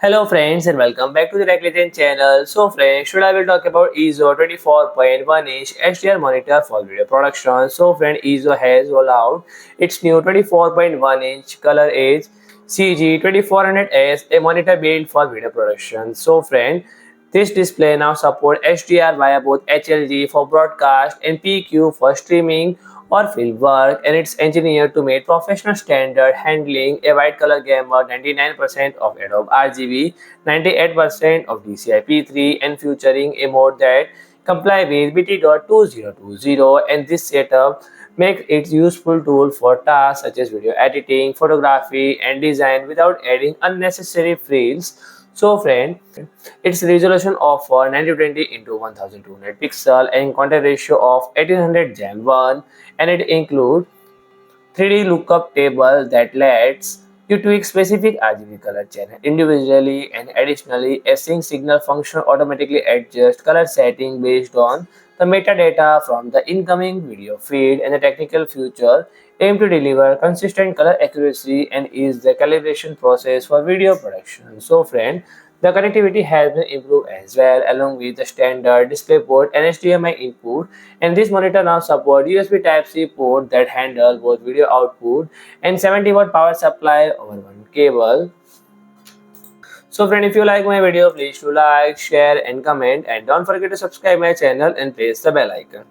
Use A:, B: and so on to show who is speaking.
A: Hello friends and welcome back to the Legend channel. So friends, today I will talk about EIZO 24.1-inch HDR monitor for video production. So friend, EIZO has rolled out its new 24.1-inch ColorEdge CG2400S, a monitor built for video production. So friend, this display now supports HDR via both HLG for broadcast and PQ for streaming or field work, and it's engineered to meet professional standard, handling a wide color gamut, 99% of Adobe RGB, 98% of DCI-P3, and featuring a mode that comply with BT.2020. And this setup makes it useful tool for tasks such as video editing, photography, and design without adding unnecessary frills. So friend, its resolution of 920 into 1200 pixel and contrast ratio of 1800 Gen 1, and it includes 3D lookup table that lets you tweak specific RGB color channel individually, and additionally a sync signal function automatically adjusts color setting based on the metadata from the incoming video feed. And the technical feature aim to deliver consistent color accuracy and is the calibration process for video production. So friend, the connectivity has been improved as well, along with the standard DisplayPort and HDMI input, and this monitor now supports USB Type-C port that handle both video output and 70-watt power supply over one cable. So friend, if you like my video, please do like, share and comment, and don't forget to subscribe my channel and press the bell icon.